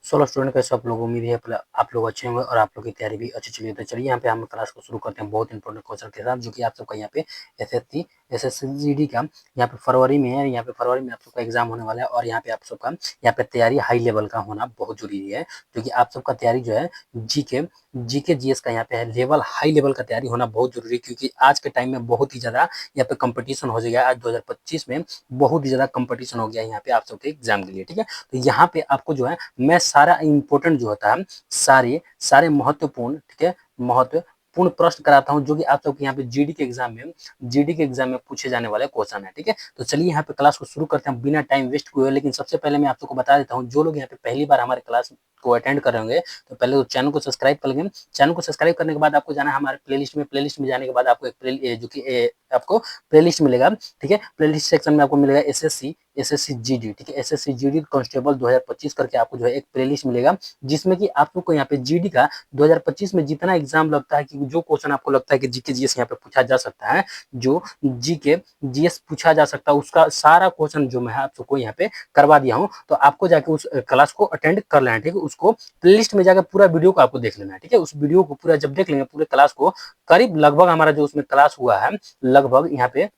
16 student कैसे आप लोग, उम्मीद है आप लोग अच्छे होंगे और आप लोग की तैयारी भी अच्छी चलिए। तो चलिए यहाँ पे हम क्लास को शुरू करते हैं बहुत इंपॉर्टेंट क्वेश्चन के साथ, जो कि आप सबका यहाँ पे एसएससी का यहाँ पे फरवरी में है। यहाँ पे फरवरी में आप सबका एग्जाम होने वाला है और यहाँ पे आप सबका यहाँ पे तैयारी हाई लेवल का होना बहुत जरूरी है, क्योंकि आप सबका तैयारी जो है जीके जीएस का यहाँ पे है लेवल, हाई लेवल का तैयारी होना बहुत जरूरी है, क्योंकि आज के टाइम में बहुत ही ज्यादा यहाँ पे कंपटीशन हो जाएगा। आज 2025 में बहुत ही ज्यादा कंपटीशन हो गया है यहाँ पे आप सबके एग्जाम के लिए, ठीक है। तो यहाँ पे आपको जो है मैं सारा इंपॉर्टेंट जो होता है, सारे सारे महत्वपूर्ण, ठीक है, महत्वपूर्ण प्रश्न कराता हूं, जो कि आप सबके यहाँ पे जीडी के एग्जाम में पूछे जाने वाले क्वेश्चन है, ठीक है। तो चलिए यहाँ पे क्लास को शुरू करते हैं बिना टाइम वेस्ट हुए। लेकिन सबसे पहले मैं आप सबको बता देता हूँ, जो लोग यहाँ पे पहली बार हमारे क्लास को अटेंड कर रहे होंगे, तो पहले तो चैनल को सब्सक्राइब कर लेंगे। चैनल को सब्सक्राइब करने के बाद आपको जाना है हमारे प्लेलिस्ट में जाने के बाद आपको एक जो कि आपको प्लेलिस्ट मिलेगा, ठीक है। प्लेलिस्ट सेक्शन में आपको मिलेगा एसएससी जीडी, ठीक है, एसएससी जीडी कांस्टेबल 2025 करके आपको जो है एक प्लेलिस्ट मिलेगा, जिसमें कि आप लोग को यहाँ पे जीडी का 2025 में जितना एग्जाम लगता है, कि जो क्वेश्चन आपको लगता है कि जीके जीएस यहाँ पे पूछा जा सकता है, जो जीके जीएस पूछा जा सकता है, उसका सारा क्वेश्चन जो मैं आप सबको यहाँ पे करवा दिया हूँ। तो आपको जाके उस क्लास को अटेंड कर लेना है, ठीक है। उसको प्लेलिस्ट में जाकर पूरा वीडियो को आपको देख लेना है, ठीक है। उस वीडियो को पूरा जब देख लेंगे, पूरे क्लास को करीब लगभग हमारा जो उसमें क्लास हुआ है, लगभग यहाँ पे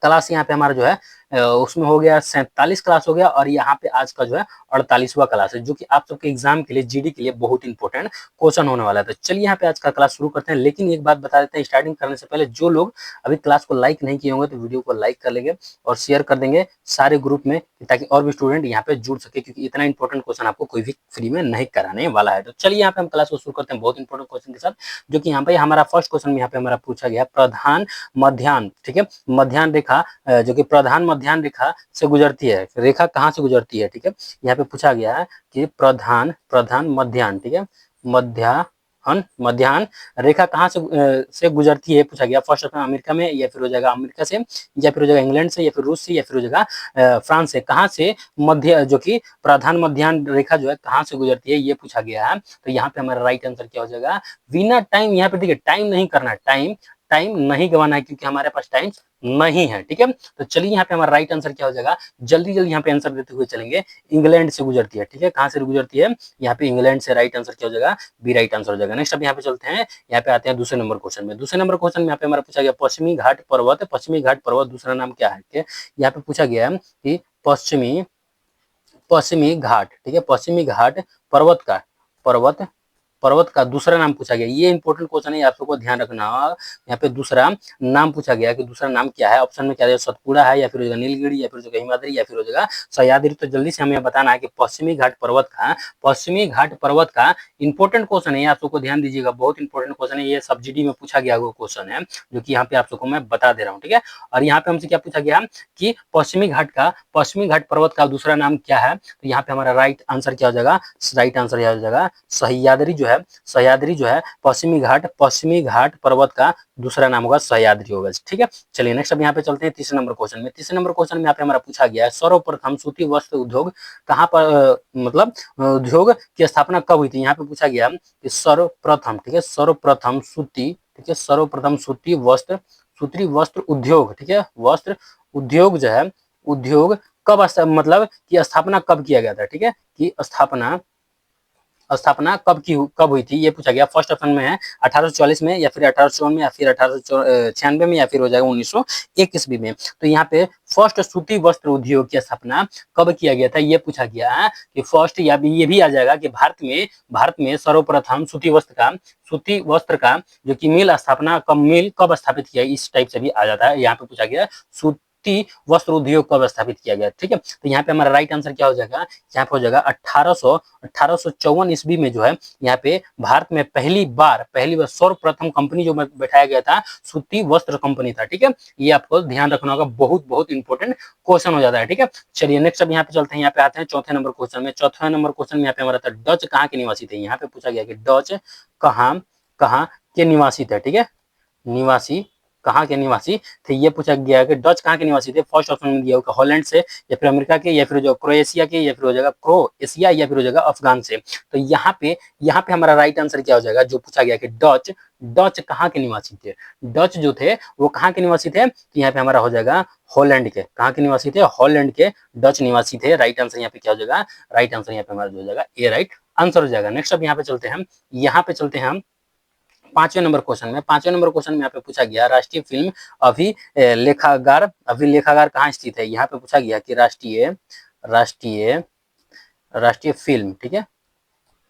क्लास यहाँ पे हमारा जो है उसमें हो गया 47 क्लास हो गया, और यहाँ पे आज का जो है 48वां क्लास है, जो कि आप सबके एग्जाम के लिए जीडी के लिए बहुत इंपॉर्टेंट क्वेश्चन होने वाला है। तो चलिए यहाँ पे आज का क्लास शुरू करते हैं। लेकिन एक बात बता देते हैं स्टार्टिंग करने से पहले, जो लोग अभी क्लास को लाइक नहीं किए होंगे तो वीडियो को लाइक कर लेंगे और शेयर कर देंगे सारे ग्रुप में, ताकि और भी स्टूडेंट यहाँ पे जुड़ सके, क्योंकि इतना इंपॉर्टेंट क्वेश्चन आपको कोई भी फ्री में नहीं कराने वाला है। तो चलिए यहाँ पे हम क्लास को शुरू करते हैं बहुत इंपॉर्टेंट क्वेश्चन के साथ, जो कि यहाँ पे हमारा फर्स्ट क्वेश्चन में यहाँ पे हमारा पूछा गया प्रधान मध्याह्न, ठीक है, मध्याह्न रेखा, जो कि प्रधान मध्याह्न रेखा से गुजरती है। रेखा कहाँ से गुजरती है, ठीक है। यहाँ पे पूछा गया है कि प्रधान मध्याह्न, ठीक है, मध्याह्न रेखा कहाँ से गुजरती है पूछा गया। फर्स्ट ऑप्शन अमेरिका में, या फिर हो जाएगा अमेरिका से, या फिर हो जाएगा इंग्लैंड से, या फिर रूस से, या फिर हो जाएगा फ्रांस से। कहाँ से मध्य जो कि प्रधान मध्याह्न रेखा जो है कहाँ से गुजरती है, ये पूछा गया है। तो यहाँ पे हमारा राइट आंसर क्या हो जाएगा, बिना टाइम, यहाँ पे देखिए टाइम नहीं करना, टाइम नहीं गवाना है, क्योंकि हमारे पास टाइम नहीं है, ठीक है। तो चलिए यहाँ पे हमारा राइट आंसर क्या हो जाएगा, जल्दी जल्दी यहाँ पे आंसर देते हुए चलेंगे। इंग्लैंड से गुजरती है, ठीक है, कहाँ से गुजरती है, यहाँ पे इंग्लैंड से। राइट आंसर क्या हो जाएगा, बी राइट आंसर हो जाएगा। नेक्स्ट अब यहाँ पे चलते हैं, यहाँ पे आते हैं दूसरे नंबर क्वेश्चन में। दूसरे नंबर क्वेश्चन में यहाँ पे हमारा पूछा गया पश्चिमी घाट पर्वत दूसरा नाम क्या है, ठीक है। यहाँ पे पूछा गया है कि पश्चिमी घाट, ठीक है, पश्चिमी घाट पर्वत का पर्वत का दूसरा नाम पूछा गया। ये इंपॉर्टेंट क्वेश्चन है, आप सबको ध्यान रखना होगा। यहाँ पे दूसरा नाम पूछा गया कि दूसरा नाम क्या है। ऑप्शन में क्या है, सतपुड़ा है, या फिर हो जाएगा नीलगिरी, या फिर हो जाएगा हिमाद्री, या फिर हो जाएगा सह्याद्री। तो जल्दी से हमें बताना है कि पश्चिमी घाट पर्वत का इंपॉर्टेंट क्वेश्चन है, आप सबको ध्यान दीजिएगा, बहुत इंपॉर्टेंट क्वेश्चन है। ये सब्सिडी में पूछा गया वो क्वेश्चन है, जो कि यहाँ पे आप सबको मैं बता दे रहा हूँ, ठीक है। और यहाँ पे हमसे क्या पूछा गया कि पश्चिमी घाट पर्वत का दूसरा नाम क्या है। तो यहाँ पे हमारा राइट आंसर क्या हो जाएगा, राइट आंसर क्या हो जाएगा, सह्याद्री जो है पश्चिमी घाट पर्वत का दूसरा नाम होगा सह्याद्री होगा, ठीक है। चलिए नेक्स्ट अब यहाँ पे चलते हैं तीसरे नंबर क्वेश्चन में। तीसरे नंबर क्वेश्चन में यहाँ पे हमारा पूछा गया है सर्वप्रथम सूती वस्त्र उद्योग कहाँ पर मतलब उद्योग की स्थापना कब हुई थी। यहाँ पे पूछा गया कि सर्वप्रथम, ठीक है, सर्वप्रथम सूती, ठीक है, सर्वप्रथम सूती वस्त्र उद्योग, ठीक है, वस्त्र उद्योग जो है, उद्योग कब मतलब कि स्थापना कब किया गया था, ठीक है, कि स्थापना कब हुई थी, ये पूछा गया। फर्स्ट ऑप्शन में है 1844 में, या फिर 1854 में, या फिर 1896 में, या फिर हो जाएगा 1901 ईस्वी में। तो यहाँ पे फर्स्ट सूती वस्त्र उद्योग की स्थापना कब किया गया था, ये पूछा गया है कि फर्स्ट, या ये भी आ जाएगा कि भारत में सर्वप्रथम सूती वस्त्र का जो कि मिल कब स्थापित किया, इस टाइप से भी आ जाता है। यहाँ पे पूछा गया वस्त्र उद्योग कब स्थापित किया गया, ठीक है। तो यहाँ पे हमारा राइट आंसर क्या हो जाएगा, यहाँ पे हो जाएगा 1854 ईस्वी में जो है यहाँ पे भारत में पहली बार सर्वप्रथम कंपनी जो बैठाया गया था, सूती वस्त्र कंपनी था, ठीक है। ये आपको ध्यान रखना होगा, बहुत इंपॉर्टेंट क्वेश्चन हो जाता है, ठीक है। चलिए नेक्स्ट अब यहाँ पे चलते हैं, यहाँ पे आते हैं चौथे नंबर क्वेश्चन में। चौथे नंबर क्वेश्चन में यहाँ पे हमारा था डच कहाँ के निवासी थे। यहाँ पे पूछा गया कि डच कहाँ के निवासी थे, ठीक है, कहाँ के निवासी थे, ये पूछा गया कि डच कहाँ के निवासी थे। फर्स्ट ऑप्शन में दिया होगा हॉलैंड से, या फिर अमेरिका के, या फिर जो क्रोएशिया के, या फिर हो जाएगा क्रोएशिया, या फिर हो जाएगा अफगान से। तो यहाँ पे हमारा राइट आंसर क्या हो जाएगा, जो पूछा गया कि डच कहाँ के निवासी थे? डच जो थे वो कहाँ के निवासी थे? तो यहाँ पे हमारा हो जाएगा हॉलैंड के। कहाँ के निवासी थे? हॉलैंड के डच निवासी थे। राइट आंसर यहाँ पे क्या हो जाएगा? राइट आंसर यहाँ पे हमारा जो हो जाएगा ए राइट आंसर हो जाएगा। नेक्स्ट अब यहाँ पे चलते हैं हम, यहाँ पे चलते हैं हम पांचवें नंबर क्वेश्चन में। पांचवें नंबर क्वेश्चन में यहाँ पे पूछा गया राष्ट्रीय फिल्म अभिलेखागार कहाँ स्थित है? यहाँ पे पूछा गया कि राष्ट्रीय राष्ट्रीय फिल्म, ठीक है,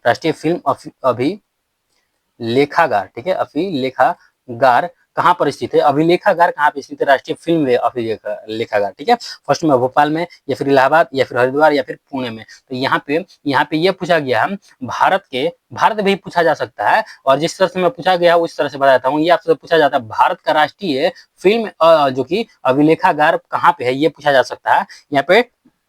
राष्ट्रीय फिल्म अभिलेखागार, ठीक है, अभिलेखागार कहाँ पर स्थित है? अभिलेखागार कहाँ पे स्थित है? राष्ट्रीय फिल्म अभिलेखागार, ठीक है। फर्स्ट में भोपाल में, या फिर इलाहाबाद, या फिर हरिद्वार, या फिर पुणे में। तो यहाँ पे ये पूछा गया है भारत भी पूछा जा सकता है, और जिस तरह से मैं पूछा गया उस तरह से बताता हूँ। ये आपसे पूछा जाता है भारत का राष्ट्रीय फिल्म जो कि अभिलेखागार कहाँ पे है, ये पूछा जा सकता है यहाँ पे,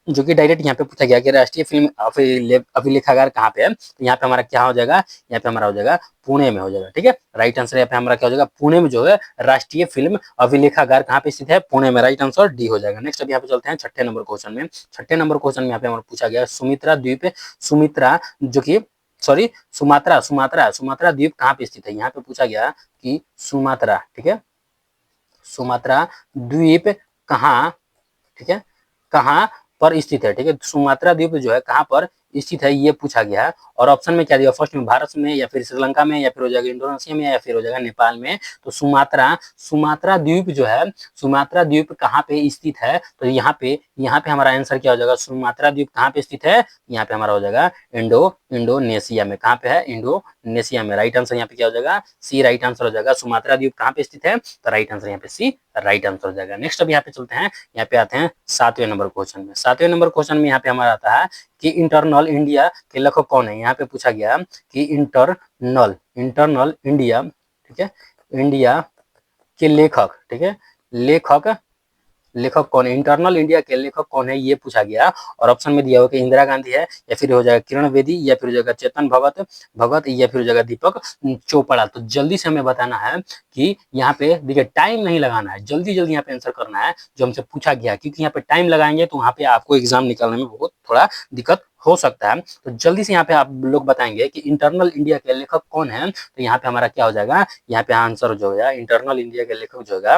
जो कि डायरेक्ट यहाँ पे पूछा गया कि राष्ट्रीय फिल्म अभिलेखागार कहाँ पे है। तो यहाँ पे हमारा क्या हो जाएगा? यहाँ पे हमारा हो जाएगा पुणे में हो जाएगा, ठीक है। राइट आंसर यहाँ पे हमारा क्या हो जाएगा? पुणे में जो है राष्ट्रीय फिल्म अभिलेखागार कहाँ पे स्थित है? पुणे में। राइट आंसर डी हो जाएगा। नेक्स्ट अब यहाँ पे चलते हैं छठे नंबर क्वेश्चन में। छठे नंबर क्वेश्चन में यहाँ पे हमारा पूछा गया सुमित्रा जो कि सुमात्रा द्वीप कहाँ पे स्थित है? यहाँ पे पूछा गया कि सुमात्रा, ठीक है, सुमात्रा द्वीप कहाँ, ठीक है, कहाँ पर स्थित है, ठीक है। सुमात्रा द्वीप जो है कहाँ पर स्थित है, ये पूछा गया है। और ऑप्शन में क्या दिया? फर्स्ट में भारत में, या फिर श्रीलंका में, या फिर हो जाएगा इंडोनेशिया में, या फिर हो जाएगा नेपाल में। तो सुमात्रा द्वीप जो है, सुमात्रा द्वीप कहाँ पे स्थित है? तो यहाँ पे हमारा आंसर क्या हो जाएगा? सुमात्रा द्वीप कहाँ पे स्थित है? यहाँ पे हमारा हो जाएगा इंडोनेशिया में। कहाँ पे है? इंडोनेशिया में। राइट आंसर यहाँ पे क्या हो जाएगा? सी राइट आंसर हो जाएगा। सुमात्रा द्वीप कहाँ पे स्थित है? तो राइट आंसर यहाँ पे सी राइट आंसर हो जाएगा। नेक्स्ट अब यहाँ पे चलते हैं, यहाँ पे आते हैं सातवें नंबर क्वेश्चन में। सातवें नंबर क्वेश्चन में यहाँ पे हमारा आता है कि इंटरनल इंडिया के लेखक कौन है? यहाँ पे पूछा गया कि इंटरनल इंडिया, ठीक है, इंडिया के लेखक, ठीक है, लेखक कौन है? इंटरनल इंडिया के लेखक कौन है, ये पूछा गया। और ऑप्शन में दिया हुआ कि इंदिरा गांधी है, या फिर हो जाएगा किरण बेदी, या फिर हो जाएगा चेतन भगत, या फिर हो जाएगा दीपक चोपड़ा। तो जल्दी से हमें बताना है कि यहाँ पे देखिए, टाइम नहीं लगाना है, जल्दी जल्दी यहाँ पे आंसर करना है जो हमसे पूछा गया, क्योंकि यहाँ पे टाइम लगाएंगे तो वहाँ पे आपको एग्जाम निकालने में बहुत थोड़ा दिक्कत हो सकता है। तो जल्दी से यहाँ पे आप लोग बताएंगे कि इंटरनल इंडिया के लेखक कौन है। तो यहाँ पे हमारा क्या हो जाएगा? यहाँ पे आंसर जो है इंटरनल इंडिया के लेखक जो है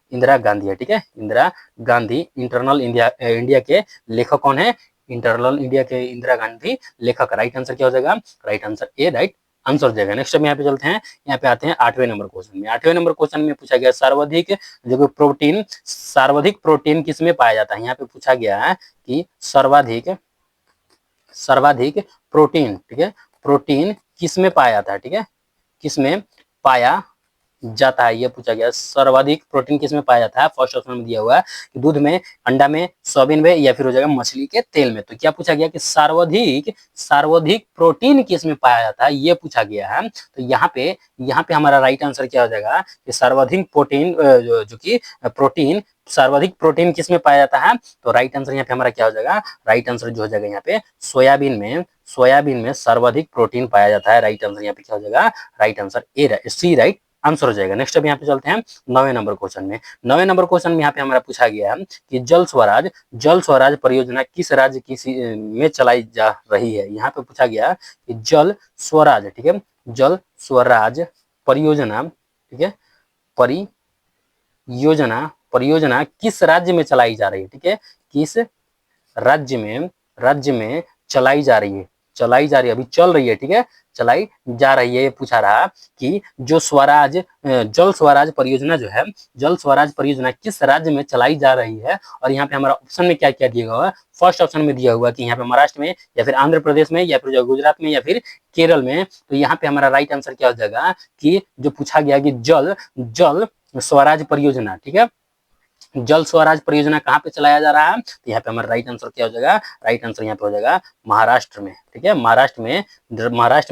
इंदिरा गांधी है, ठीक है, इंदिरा गांधी। इंटरनल इंडिया के लेखक कौन है? इंटरनल इंडिया के इंदिरा गांधी लेखक। राइट आंसर क्या हो जाएगा? राइट आंसर ए राइट आंसर हो जाएगा। नेक्स्ट हम यहाँ पे चलते हैं, यहाँ पे आते हैं आठवें नंबर क्वेश्चन में। आठवें नंबर क्वेश्चन में पूछा गया सर्वाधिक प्रोटीन किसमें पाया जाता है? यहाँ पे पूछा गया है कि सर्वाधिक प्रोटीन, ठीक है, प्रोटीन किसमें पाया जाता है, ठीक है, किसमें पाया जाता है, ये पूछा गया। सर्वाधिक प्रोटीन किसमें पाया जाता है? फर्स्ट ऑप्शन में दिया हुआ है कि दूध में, अंडा में, सोयाबीन में, या फिर हो जाएगा मछली के तेल में। तो क्या पूछा गया कि सर्वाधिक प्रोटीन किसमें पाया जाता है, ये पूछा गया है। तो यहाँ पे हमारा राइट आंसर क्या हो जाएगा कि सर्वाधिक प्रोटीन जो कि प्रोटीन सर्वाधिक प्रोटीन किसमें पाया जाता है? तो राइट आंसर यहाँ पे हमारा क्या हो जाएगा? राइट आंसर जो हो जाएगा यहाँ पे सोयाबीन में सर्वाधिक प्रोटीन पाया जाता है। राइट आंसर यहाँ पे क्या हो जाएगा? Right answer a c right answer हो जाएगा। नेक्स्ट अब यहाँ पे चलते हैं नौवें नंबर क्वेश्चन में। नौवें नंबर क्वेश्चन में यहाँ पे हमारा पूछा गया है कि जल स्वराज परियोजना किस राज्य में चलाई जा रही है? यहाँ पे पूछा गया कि जल स्वराज, ठीक है, जल स्वराज परियोजना, ठीक है, परियोजना किस राज्य में चलाई जा रही है? ठीक है, किस राज्य में चलाई जा रही है, अभी चल रही है, ठीक है, चलाई जा रही है। ये पूछा रहा कि जो जल स्वराज परियोजना जो है, जल स्वराज परियोजना किस राज्य में चलाई जा रही है? और यहाँ पे हमारा ऑप्शन में क्या क्या दिया हुआ है? फर्स्ट ऑप्शन में दिया हुआ कि यहाँ पे महाराष्ट्र में, या फिर आंध्र प्रदेश में, या फिर गुजरात में, या फिर केरल में। तो यहाँ पे हमारा राइट आंसर क्या हो जाएगा कि जो पूछा गया कि जल स्वराज परियोजना, ठीक है, जल स्वराज परियोजना कहाँ पे चलाया जा रहा है? तो यहाँ पे हमारा राइट आंसर क्या हो जाएगा? राइट आंसर यहाँ पे हो जाएगा महाराष्ट्र में, ठीक है, महाराष्ट्र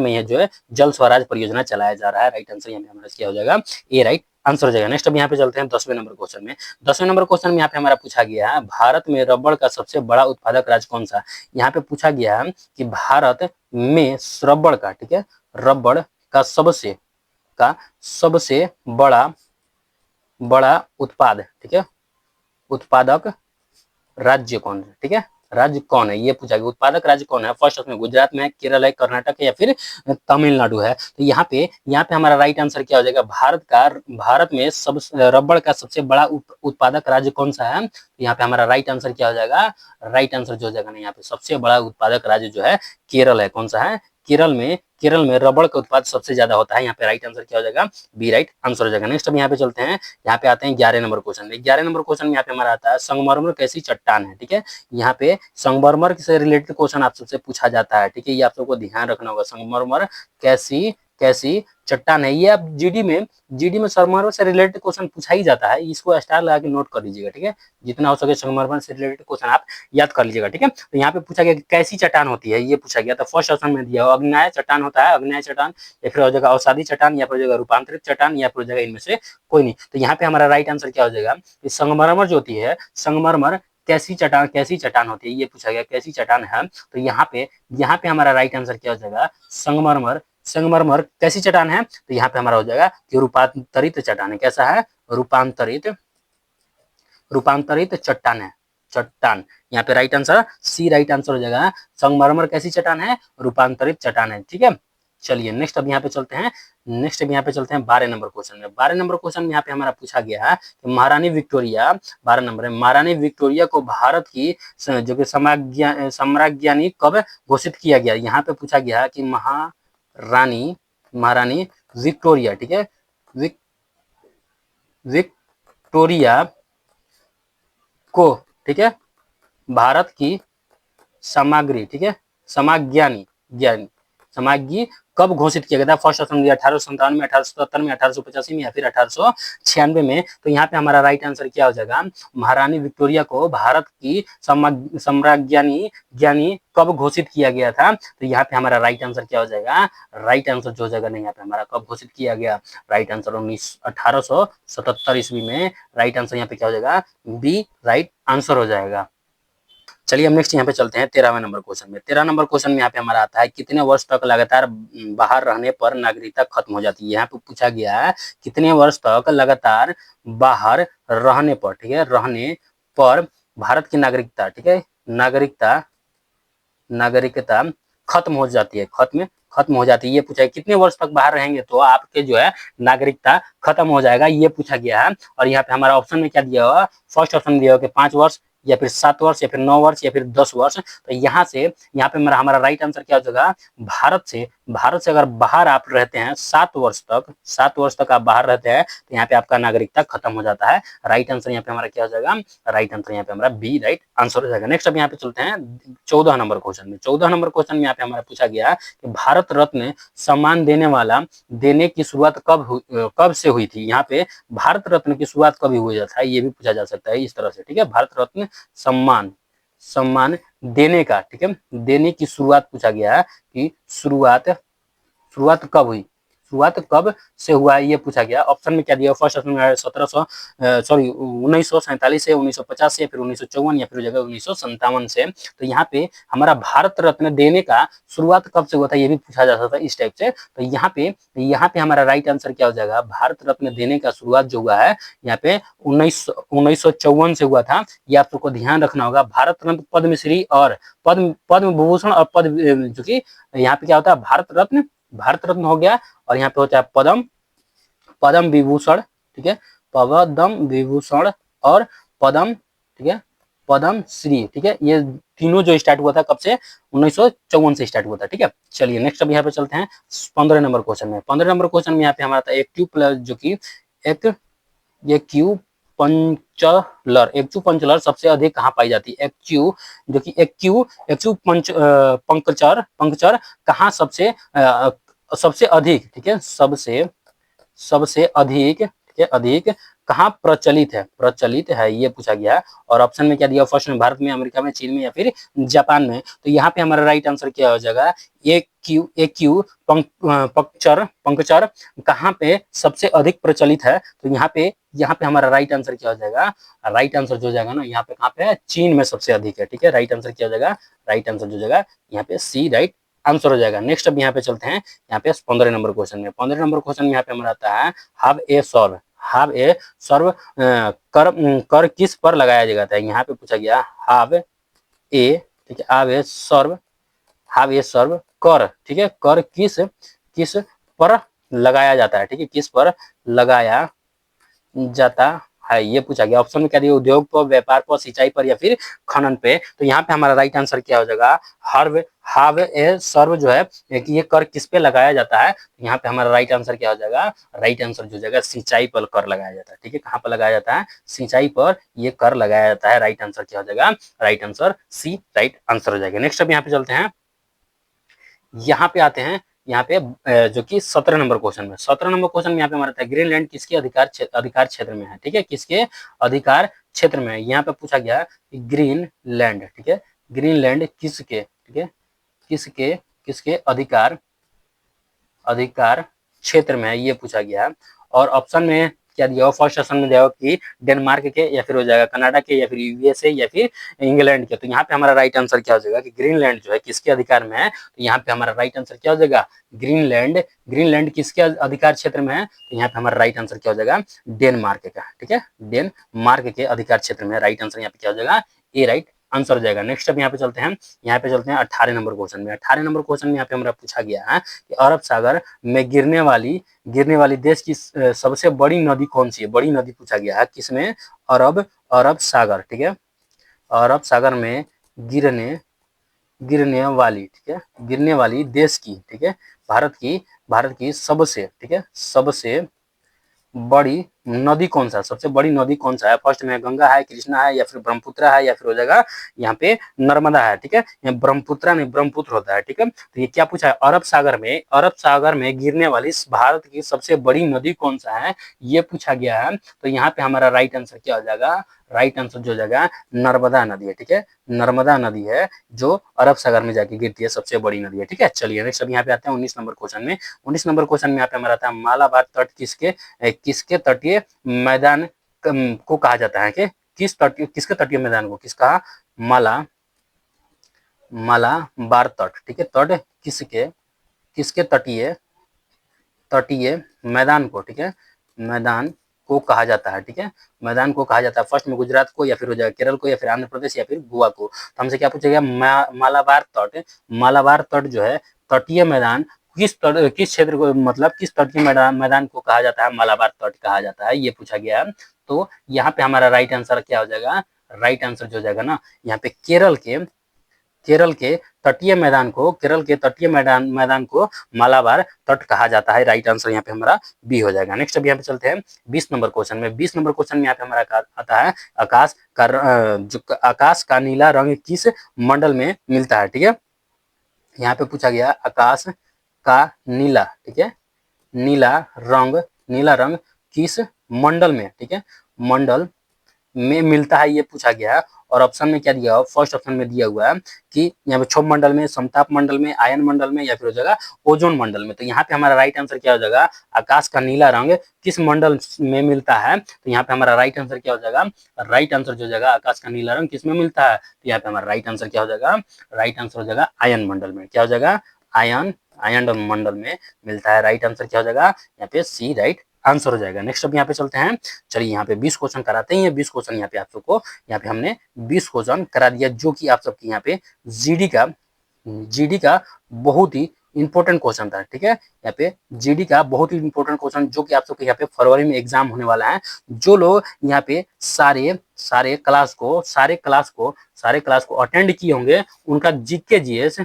में यह जो है जल स्वराज परियोजना चलाया जा रहा है। राइट आंसर यहाँ पे हमारा क्या हो जाएगा? ए राइट आंसर हो जाएगा। नेक्स्ट अब यहाँ पे चलते हैं 10वें नंबर क्वेश्चन में। 10वें नंबर क्वेश्चन में यहाँ पे हमारा पूछा गया है भारत में रबड़ का सबसे बड़ा उत्पादक राज्य कौन सा? यहाँ पे पूछा गया है कि भारत में रबड़ का, ठीक है, रबड़ का सबसे बड़ा उत्पाद, ठीक है, उत्पादक राज्य कौन है? ठीक है, राज्य कौन है, ये पूछा गया। उत्पादक राज्य कौन है, फर्स्ट ऑप्शन गुजरात में है, केरल है, कर्नाटक है या फिर तमिलनाडु है। तो यहाँ पे हमारा राइट आंसर क्या हो जाएगा, भारत में सब रबड़ का सबसे बड़ा उत्पादक राज्य कौन सा है। तो यहाँ पे हमारा राइट आंसर क्या हो जाएगा, राइट आंसर जो हो जाएगा ना यहाँ पे सबसे बड़ा उत्पादक राज्य जो है केरल है। कौन सा है, केरल में रबड़ का उत्पाद सबसे ज्यादा होता है। यहाँ पे राइट आंसर क्या हो जाएगा, बी राइट आंसर हो जाएगा। नेक्स्ट अब यहाँ पे चलते हैं, यहाँ पे आते हैं 11 नंबर क्वेश्चन में। 11 नंबर क्वेश्चन में यहाँ पे हमारा आता है संगमरमर कैसी चट्टान है। ठीक है, यहाँ पे संगमरमर से रिलेटेड क्वेश्चन आप सबसे पूछा जाता है। ठीक है, ये आप सबको ध्यान रखना होगा। संगमरमर कैसी कैसी चट्टान है, ये आप जीडी में संगमरमर से रिलेटेड क्वेश्चन पूछा ही जाता है। इसको स्टार लगा के नोट कर लीजिएगा। ठीक है, जितना हो सके संगमरमर से रिलेटेड क्वेश्चन आप याद कर लीजिएगा। ठीक है, तो यहाँ पे पूछा गया कि कैसी चट्टान होती है, ये पूछा गया। तो फर्स्ट ऑप्शन में दिया अग्नेय चट्टान होता है, अग्नेय चट्टान, या फिर हो जाएगा अवसादी चट्टान, या फिर हो जाएगा रूपांतरित चट्टान, या फिर हो जाएगा इनमें से कोई नहीं। तो यहाँ पे हमारा राइट आंसर क्या हो जाएगा, संगमरमर जो होती है, संगमरमर कैसी चट्टान होती है, ये पूछा गया कैसी चट्टान है। तो यहाँ पे हमारा राइट आंसर क्या हो जाएगा, संगमरमर कैसी चट्टान है। तो यहाँ पे हमारा हो जाएगा कि रूपांतरित चट्टान है। कैसा है, रूपांतरित चट्टान है, चट्टान। यहाँ पे right answer c right answer हो जाएगा। संगमरमर कैसी चट्टान है, रूपांतरित चट्टान है। ठीक है, चलिए नेक्स्ट अब यहाँ पे चलते हैं। 12 नंबर क्वेश्चन में। 12 नंबर क्वेश्चन में यहाँ पे हमारा पूछा गया है कि महारानी विक्टोरिया, 12 नंबर है, महारानी विक्टोरिया को भारत की जो कि सम्राज्ञी कब घोषित किया गया। यहाँ पे पूछा गया कि महारानी विक्टोरिया, ठीक है, विक्टोरिया को, ठीक है, भारत की सामग्री, ठीक है, समाज्ञी कब घोषित किया गया था। फर्स्ट ऑप्शन दिया 1857 में, 1877 में, 1885 में या फिर 1896 में। तो यहाँ पे हमारा राइट आंसर क्या हो जाएगा, महारानी विक्टोरिया को भारत की सम्राज्ञी कब घोषित किया गया था। तो यहाँ पे हमारा राइट आंसर क्या हो जाएगा, राइट आंसर जो हो जाएगा नहीं, यहाँ पे हमारा कब घोषित किया गया, राइट आंसर 1877 ईस्वी में। राइट आंसर यहाँ पे क्या हो जाएगा, बी राइट आंसर हो जाएगा। चलिए हम नेक्स्ट यहाँ पे चलते हैं 13वें नंबर क्वेश्चन में। 13 नंबर क्वेश्चन में यहाँ पे हमारा आता है कितने वर्ष तक लगातार बाहर रहने पर नागरिकता खत्म हो जाती है। यहाँ पे पूछा गया है कितने वर्ष तक लगातार बाहर रहने पर, ठीक है, रहने पर भारत की नागरिकता, ठीक है, नागरिकता खत्म हो जाती है, खत्म हो जाती है। ये पूछा है कितने वर्ष तक बाहर रहेंगे तो आपके जो है नागरिकता खत्म हो जाएगा, ये पूछा गया है। और यहाँ पे हमारा ऑप्शन में क्या दिया हुआ, फर्स्ट ऑप्शन दिया हुआ कि 5 वर्ष या फिर 7 वर्ष या फिर 9 वर्ष या फिर 10 वर्ष। तो यहाँ पे हमारा राइट आंसर क्या हो जाएगा, भारत से अगर बाहर आप रहते हैं 7 वर्ष तक आप बाहर रहते हैं तो यहाँ पे आपका नागरिकता खत्म हो जाता है। राइट आंसर यहाँ पे हमारा क्या हो जाएगा, राइट आंसर यहाँ पे हमारा बी राइट आंसर हो जाएगा। नेक्स्ट अब यहाँ पे चलते हैं 14 नंबर क्वेश्चन में। 14 नंबर क्वेश्चन में यहाँ पे हमारा पूछा गया कि भारत रत्न सम्मान देने की शुरुआत कब से हुई थी। यहाँ पे भारत रत्न की शुरुआत कभी हुई था, ये भी पूछा जा सकता है इस तरह से। ठीक है, भारत रत्न सम्मान देने का, ठीक है, देने की शुरुआत पूछा गया है कि शुरुआत कब हुई, शुरुआत कब से हुआ, ये पूछा गया। ऑप्शन में क्या दिया, फर्स्ट ऑप्शन में 1947 से, 1950 से, या फिर 1954 या फिर जगह 1957 से। तो यहाँ पे हमारा भारत रत्न देने का शुरुआत कब से हुआ था, ये भी पूछा जा सकता है इस टाइप से। तो यहाँ पे हमारा राइट आंसर क्या हो जाएगा, भारत रत्न देने का शुरुआत जो हुआ है यहाँ पे 1954 से हुआ था। ये आप सबको ध्यान रखना होगा। भारत रत्न, पद्मश्री और पद्म विभूषण और जो कि यहाँ पे क्या होता है, भारत रत्न हो गया, और यहाँ पे होता है पद्म विभूषण, ठीक है, पद्म विभूषण और पद्म, ठीक है, पद्म श्री, ठीक है, ये तीनों जो स्टार्ट हुआ था कब से, 1954 से स्टार्ट हुआ था। ठीक है, चलिए नेक्स्ट अब यहाँ पे चलते हैं 15 नंबर क्वेश्चन में। 15 नंबर क्वेश्चन में यहाँ पे हमारा था एक्यू प्लस, जो की एक्यूपंक्चर सबसे अधिक कहाँ पाई जाती है। पंक्चर कहाँ सबसे अधिक, ठीक है, सबसे अधिक, ठीक है, अधिक कहाँ प्रचलित है, ये पूछा गया। और ऑप्शन में क्या दिया, फर्स्ट में भारत में, अमेरिका में, चीन में या फिर जापान में। तो यहाँ पे हमारा राइट आंसर क्या हो जाएगा, पंक्चर कहाँ पे सबसे अधिक प्रचलित है। तो यहाँ पे हमारा राइट आंसर क्या हो जाएगा, राइट आंसर जो हो जाएगा ना, यहाँ पे कहाँ पे है, चीन में सबसे अधिक है। ठीक है, राइट आंसर क्या हो जाएगा, राइट आंसर जो हो जाएगा यहाँ पे सी राइट आंसर हो जाएगा। नेक्स्ट अब यहाँ पे चलते हैं यहाँ पे 15 नंबर क्वेश्चन में। 15 नंबर क्वेश्चन में यहाँ पे हमारा आता है हाव ए सर्व कर किस पर लगाया जाता है। यहाँ पे पूछा गया हाव ए, ठीक है, हैव ए सर्व कर, ठीक है, कर किस किस पर लगाया जाता है, ठीक है, किस पर लगाया जाता है, ये पूछा गया। ऑप्शन में क्या दिया, उद्योग पर, व्यापार पर, सिंचाई पर या फिर खनन पे। तो यहाँ पे हमारा राइट आंसर क्या हो जाएगा, हर्व हाव ए सर्व जो है कि ये कर किस पे लगाया जाता है। यहाँ पे हमारा राइट आंसर क्या हो जाएगा, राइट आंसर जो जाएगा सिंचाई पर कर लगाया जाता है, ठीक है, कहाँ पर लगाया जाता है, सिंचाई पर ये कर लगाया जाता है। राइट आंसर क्या हो जाएगा, right answer c right answer हो जाएगा। नेक्स्ट अब यहाँ पे चलते हैं, यहाँ पे आते हैं, यहाँ पे जो कि 17 नंबर क्वेश्चन में, 17 नंबर क्वेश्चन में यहाँ पे हमारा था ग्रीनलैंड किसके अधिकार क्षेत्र में है, ठीक है, किसके अधिकार क्षेत्र में है। यहाँ पे पूछा गया ग्रीनलैंड, ठीक है, ग्रीनलैंड किसके, ठीक है, किसके किसके अधिकार क्षेत्र में है, ये पूछा गया। और ऑप्शन में क्या दिया हो, फर्स्ट ऑप्शन में दिया हो कि डेनमार्क के, या फिर हो जाएगा कनाडा के, या फिर यूएसए, या फिर इंग्लैंड के। तो यहाँ पे हमारा राइट आंसर क्या हो जाएगा कि ग्रीनलैंड जो है किसके अधिकार में है। तो यहाँ पे हमारा राइट आंसर क्या हो जाएगा, ग्रीनलैंड, ग्रीनलैंड किसके अधिकार क्षेत्र में है। तो यहाँ पे हमारा राइट आंसर क्या हो जाएगा, डेनमार्क का, ठीक है, डेनमार्क के अधिकार क्षेत्र में। राइट आंसर यहाँ पे क्या हो जाएगा, ए राइट आंसर हो जाएगा। नेक्स्ट अब यहाँ पे चलते हैं, यहाँ पे चलते हैं 18 नंबर क्वेश्चन में। 18 नंबर क्वेश्चन में यहाँ पे हमारा पूछा गया है कि अरब सागर में गिरने वाली देश की सबसे बड़ी नदी कौन सी है। बड़ी नदी पूछा गया है किसमें, अरब सागर, ठीक है, अरब सागर में गिरने वाली, ठीक है, गिरने वाली देश की, ठीक है, भारत की सबसे, ठीक है, सबसे बड़ी नदी कौन सा, सबसे बड़ी नदी कौन सा है। फर्स्ट में गंगा है, कृष्णा है, या फिर ब्रह्मपुत्र है, या फिर हो जाएगा यहाँ पे नर्मदा है, ठीक है, यहाँ ब्रह्मपुत्र नहीं ब्रह्मपुत्र होता है, ठीक है। तो ये क्या पूछा है, अरब सागर में गिरने वाली भारत की सबसे बड़ी नदी कौन सा है, ये पूछा गया है। तो यहाँ पे हमारा राइट आंसर क्या हो जाएगा, राइट आंसर जो हो जाएगा नर्मदा नदी है, ठीक है, नर्मदा नदी है जो अरब सागर में जाके गिरती है, सबसे बड़ी नदी है, ठीक है। चलिए नेक्स्ट अब यहाँ पे आते हैं 19 नंबर क्वेश्चन में। 19 नंबर क्वेश्चन में यहाँ पे हमारा आता है मालाबार तट किसके तटीय मैदान को कहा जाता है, कि किसके तटीय मैदान को किस कहा, मालाबार तट, ठीक है, तट किसके तटीय मैदान को, ठीक है, मैदान को कहा जाता है, ठीक है, मैदान को कहा जाता है। फर्स्ट में गुजरात को, या फिर हो जाएगा केरल को, या फिर आंध्र प्रदेश, या फिर गोवा को। तो हमसे क्या पूछेगा, मालाबार तट जो है तटीय मैदान किस क्षेत्र को, मतलब किस तटीय मैदान को कहा जाता है, मालाबार तट कहा जाता है, ये पूछा गया है। तो यहाँ पे हमारा राइट आंसर क्या हो जाएगा, राइट आंसर जो हो जाएगा ना, यहाँ पे केरल के तटीय मैदान को मालाबार तट कहा जाता है। राइट आंसर यहाँ पे हमारा बी हो जाएगा। नेक्स्ट अब यहाँ पे चलते हैं 20 नंबर क्वेश्चन में। 20 नंबर क्वेश्चन में यहाँ पे हमारा आता है आकाश का नीला रंग किस मंडल में मिलता है, ठीक है। यहाँ पे पूछा गया आकाश का नीला, ठीक है, नीला रंग किस मंडल में, ठीक है, मंडल में मिलता है, ये पूछा गया है। और ऑप्शन में क्या दिया हुआ, फर्स्ट ऑप्शन में दिया हुआ है कि यहाँ पे क्षोभ मंडल में, समताप मंडल में, आयन मंडल में, या फिर हो जाएगा ओजोन मंडल में। तो यहाँ पे हमारा राइट आंसर क्या हो जाएगा, आकाश का नीला रंग किस मंडल में मिलता है। तो यहाँ पे हमारा राइट आंसर क्या हो जाएगा, राइट आंसर जो हो जाएगा आकाश का नीला रंग किस में मिलता है। तो यहाँ पे हमारा राइट आंसर क्या हो जाएगा, राइट आंसर हो जाएगा आयन मंडल में। क्या हो जाएगा, आयन मंडल में मिलता है। राइट आंसर क्या हो जाएगा, यहाँ पे सी राइट आंसर हो जाएगा। नेक्स्ट अब यहाँ पे चलते हैं, चलिए यहाँ पे 20 क्वेश्चन कराते हैं। 20 क्वेश्चन यहाँ पे आप सबको, यहाँ पे हमने 20 क्वेश्चन करा दिया, जो कि आप सबके यहाँ पे जीडी का बहुत ही इंपॉर्टेंट क्वेश्चन था, ठीक है। यहाँ पे जीडी का बहुत ही इंपॉर्टेंट क्वेश्चन, जो कि आप सबके यहाँ पे फरवरी में एग्जाम होने वाला है। जो लोग यहाँ पे सारे क्लास को अटेंड किए होंगे, उनका जीएस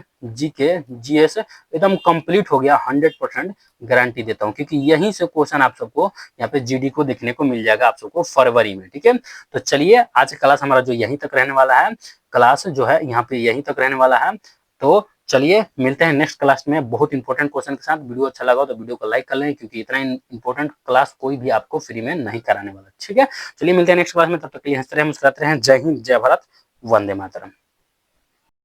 एकदम कंप्लीट हो गया, 100% गारंटी देता हूँ, क्योंकि यहीं से क्वेश्चन आप सबको यहाँ पे जीडी को देखने को मिल जाएगा आप सबको फरवरी में, ठीक है। तो चलिए आज क्लास हमारा जो यहीं तक रहने वाला है, क्लास जो है यहाँ पे यहीं तक रहने वाला है। तो चलिए मिलते हैं नेक्स्ट क्लास में बहुत इंपॉर्टेंट क्वेश्चन के साथ। वीडियो अच्छा लगा तो वीडियो को लाइक कर लें, क्योंकि इतना इंपॉर्टेंट क्लास कोई भी आपको फ्री में नहीं कराने वाला, ठीक है। चलिए मिलते हैं नेक्स्ट क्लास में, तब तक के लिए हंसते रहें, मुस्कुराते रहें। जय हिंद, जय भारत, वंदे मातरम।